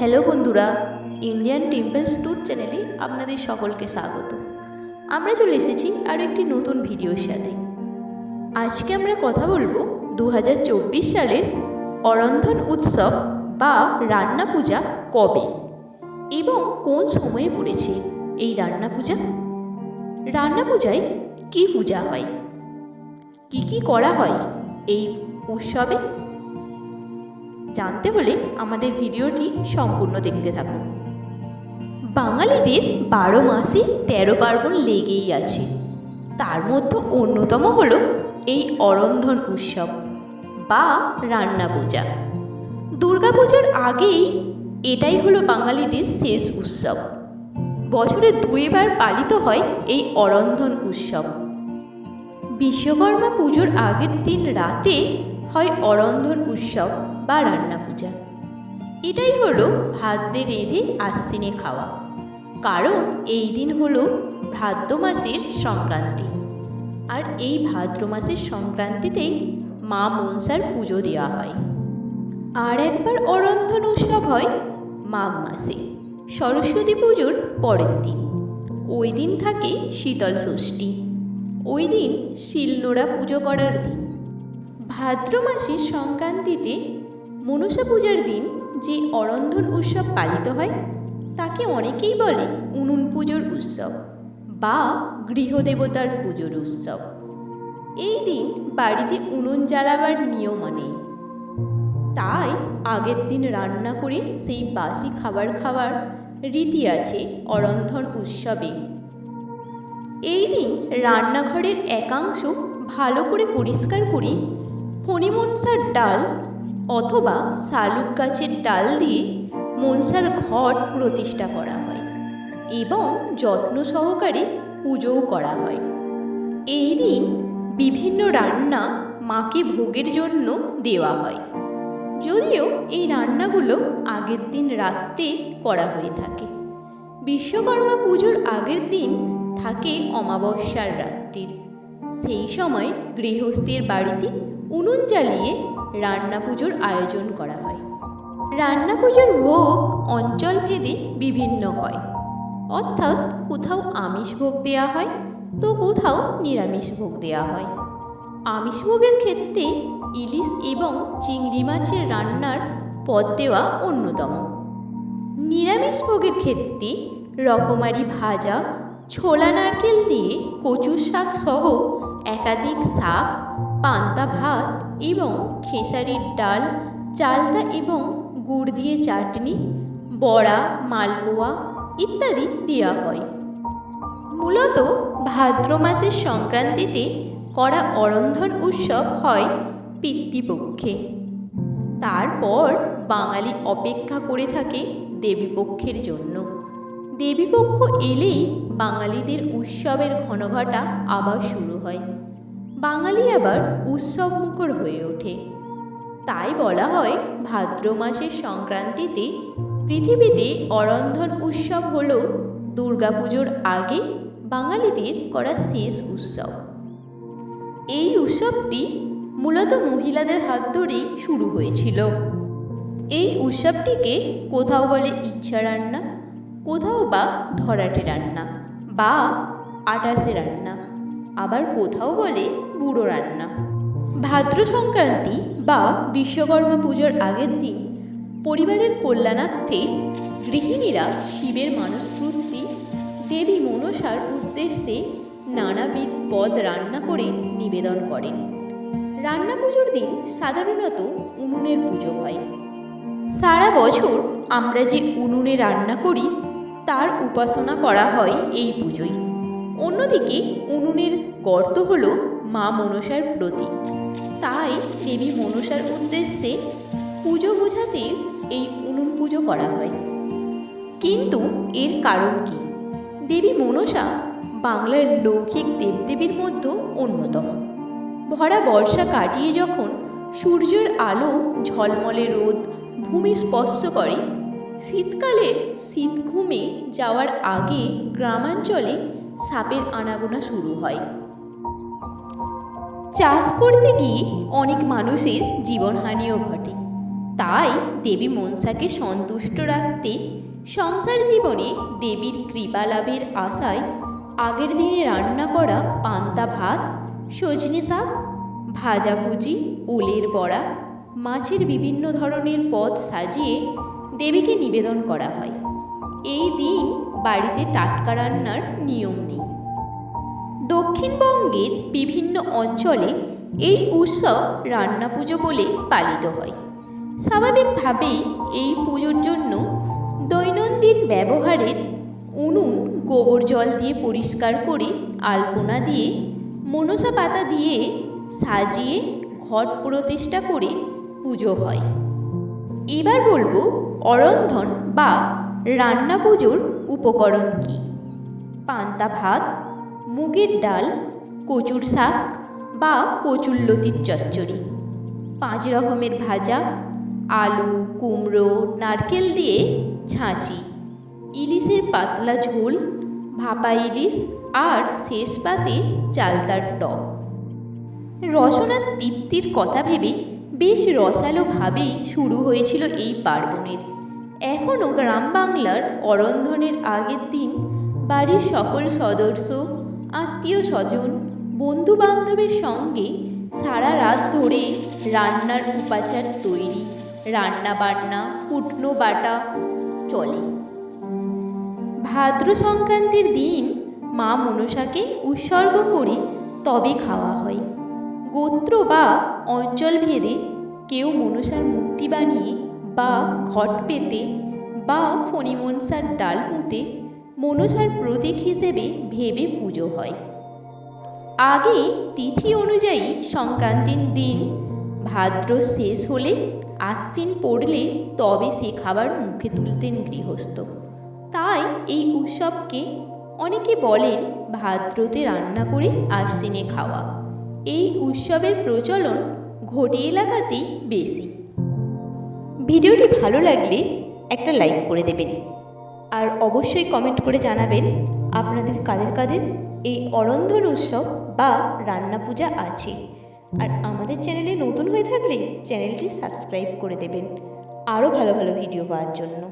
Hello বন্ধুরা, Indian temples tour চ্যানেলে আপনাদের সকলকে স্বাগত। আমরা চলে এসেছি আরও একটি নতুন ভিডিওর সাথে। আজকে আমরা কথা বলবো 2024 সালের অরন্ধন উৎসব বা রান্না পূজা কবে এবং কোন সময়ে পড়েছে এই রান্না পূজা। রান্না পূজায় কী পূজা হয়, কি করা হয় এই উৎসবে, জানতে হলে আমাদের ভিডিওটি সম্পূর্ণ দেখতে থাকুন। বাঙালিদের 12 মাসে 13 পার্বণ লেগেই আছে। তার মধ্যে অন্যতম হলো এই অরন্ধন উৎসব বা রান্না পূজা। দুর্গাপুজোর আগেই এটাই হলো বাঙালিদের শেষ উৎসব। বছরে 2 বার পালিত হয় এই অরন্ধন উৎসব। বিশ্বকর্মা পুজোর আগের দিন রাতে হয় অরন্ধন উৎসব বা রান্না পূজা। এটাই হলো ভাত দিয়ে রেঁধে আশ্বিনে খাওয়া, কারণ এই দিন হলো ভাদ্র মাসের সংক্রান্তি। আর এই ভাদ্র মাসের সংক্রান্তিতেই মা মনসার পুজো দেওয়া হয়। আর একবার অরন্ধন উৎসব হয় মাঘ মাসে সরস্বতী পুজোর পরের দিন। ওই দিন থাকে শীতল ষষ্ঠী, ওই দিন শিলনোড়া পুজো করার দিন। ভাদ্র মাসের সংক্রান্তিতে মনসা পূজার দিন যে অরন্ধন উৎসব পালিত হয় তাকে অনেকেই বলে উনুন পুজোর উৎসব বা গৃহদেবতার পুজোর উৎসব। এই দিন বাড়িতে উনুন জ্বালাবার নিয়ম নেই, তাই আগের দিন রান্না করে সেই বাসি খাবার খাওয়ার রীতি আছে অরন্ধন উৎসবে। এই দিন রান্নাঘরের একাংশ ভালো করে পরিষ্কার করে ফণী মনসার ডাল অথবা শালুক গাছের ডাল দিয়ে মনসার ঘট প্রতিষ্ঠা করা হয় এবং যত্ন সহকারে পুজোও করা হয়। এই দিন বিভিন্ন রান্না মাকে ভোগের জন্য দেওয়া হয়, যদিও এই রান্নাগুলো আগের দিন রাত্রে করা হয়ে থাকে। বিশ্বকর্মা পুজোর আগের দিন থাকে অমাবস্যার রাত্রির। সেই সময় গৃহস্থের বাড়িতে উনুন জ্বালিয়ে রান্না পুজোর আয়োজন করা হয়। রান্না পুজোর ভোগ অঞ্চল ভেদে বিভিন্ন হয়, অর্থাৎ কোথাও আমিষ ভোগ দেওয়া হয় তো কোথাও নিরামিষ ভোগ দেওয়া হয়। আমিষ ভোগের ক্ষেত্রে ইলিশ এবং চিংড়ি মাছের রান্নার পদ দেওয়া অন্যতম। নিরামিষ ভোগের ক্ষেত্রে রকমারি ভাজা, ছোলা নারকেল দিয়ে কচু শাক সহ একাধিক শাক, পান্তা ভাত এবং খেসারির ডাল, চালতা এবং গুড় দিয়ে চাটনি, বড়া, মালপোয়া ইত্যাদি দেওয়া হয়। মূলত ভাদ্র মাসের সংক্রান্তিতে করা অরন্ধন উৎসব হয় পিতৃপক্ষে। তারপর বাঙালি অপেক্ষা করে থাকে দেবীপক্ষের জন্য। দেবীপক্ষ এলেই বাঙালিদের উৎসবের ঘনঘটা আবার শুরু হয়। বাঙালি আবার উৎসব মুখর হয়ে ওঠে। তাই বলা হয় ভাদ্র মাসের সংক্রান্তিতে পৃথিবীতে অরন্ধন উৎসব হল দুর্গাপুজোর আগে বাঙালিদের করা শেষ উৎসব। এই উৎসবটি মূলত মহিলাদের হাত ধরেই শুরু হয়েছিল। এই উৎসবটিকে কোথাও বলে ইচ্ছা রান্না, কোথাও বা ধরাটে রান্না বা 28 রান্না, আবার কোথাও বলে বুড়ো রান্না। ভাদ্র সংক্রান্তি বা বিশ্বকর্মা পুজোর আগের দিন পরিবারের কল্যাণার্থে গৃহিণীরা শিবের মানসপূর্তি দেবী মনসার উদ্দেশ্যে নানাবিধ পদ রান্না করে নিবেদন করেন। রান্না পুজোর দিন সাধারণত উনুনের পুজো হয়। সারা বছর আমরা যে উনুনে রান্না করি তার উপাসনা করা হয় এই পুজোয়। অন্যদিকে উনুনের গর্ত হল মা মনসার প্রতীক, তাই দেবী মনসার উদ্দেশ্যে পুজো বোঝাতে এই উনুন পুজো করা হয়। কিন্তু এর কারণ কি? দেবী মনসা বাংলার লৌকিক দেবদেবীর মধ্যে অন্যতম। ভরা বর্ষা কাটিয়ে যখন সূর্যের আলো ঝলমলে রোদ ভূমি স্পর্শ করে, শীতকালের শীত ঘুমে যাওয়ার আগে গ্রামাঞ্চলে সাপের আনাগোনা শুরু হয়। চাষ করতে গিয়ে অনেক মানুষের জীবনহানিও ঘটে। তাই দেবী মনসাকে সন্তুষ্ট রাখতে সংসার জীবনে দেবীর কৃপা লাভের আশায় আগের দিনে রান্না করা পান্তা ভাত, সজনে শাক, ভাজাভুজি, ওলের বড়া, মাছের বিভিন্ন ধরনের পদ সাজিয়ে দেবীকে নিবেদন করা হয়। এই দিন বাড়িতে টাটকা রান্নার নিয়ম নেই। দক্ষিণবঙ্গের বিভিন্ন অঞ্চলে এই উৎসব রান্না পুজো বলে পালিত হয়। স্বাভাবিকভাবেই এই পুজোর জন্য দৈনন্দিন ব্যবহারের উনুন গোবর জল দিয়ে পরিষ্কার করে আলপনা দিয়ে মনসা পাতা দিয়ে সাজিয়ে ঘট প্রতিষ্ঠা করে পুজো হয়। এবার বলবো অরন্ধন বা রান্না পুজোর উপকরণ কী। পান্তা ভাত, মুগের ডাল, কচুর শাক বা কচুরলতির চচ্চড়ি, 5 রকমের ভাজা, আলু, কুমড়ো, নারকেল দিয়ে ছাঁচি, ইলিশের পাতলা ঝোল, ভাপা ইলিশ আর শেষ পাতে চালতার টক। রসনার তৃপ্তির কথা ভেবে বেশ রসালোভাবেই শুরু হয়েছিল এই পার্বণের। এখনও গ্রাম বাংলার অরন্ধনের আগের দিন বাড়ির সকল সদস্য, আত্মীয় স্বজন, বন্ধু বান্ধবের সঙ্গে সারা রাত ধরে রান্নার উপাচার তৈরি, রান্না বান্না, কুটনো বাটা চলে। ভাদ্র সংক্রান্তির দিন মা মনসাকে উৎসর্গ করে তবে খাওয়া হয়। গোত্র বা অঞ্চল ভেদে কেউ মনসার মূর্তি বানিয়ে বা ঘট পেতে বা ফণী মনসার ডাল পুঁতে মনসার প্রতীক হিসেবে ভেবে পুজো হয়। আগে তিথি অনুযায়ী সংক্রান্তির দিন ভাদ্র শেষ হলে আশ্বিন পড়লে তবে সে খাবার মুখে তুলতেন গৃহস্থ। তাই এই উৎসবকে অনেকে বলেন ভাদ্রতে রান্না করে আশ্বিনে খাওয়া। এই উৎসবের প্রচলন ঘটি এলাকাতেই বেশি। ভিডিওটি ভালো লাগলে একটা লাইক করে দেবেন আর অবশ্যই কমেন্ট করে জানাবেন আপনাদের কাদের কাদের এই অরন্ধন উৎসব বা রান্না পূজা আছে। আর আমাদের চ্যানেলে নতুন হয়ে থাকলে চ্যানেলটি সাবস্ক্রাইব করে দেবেন আরও ভালো ভালো ভিডিও পাওয়ার জন্য।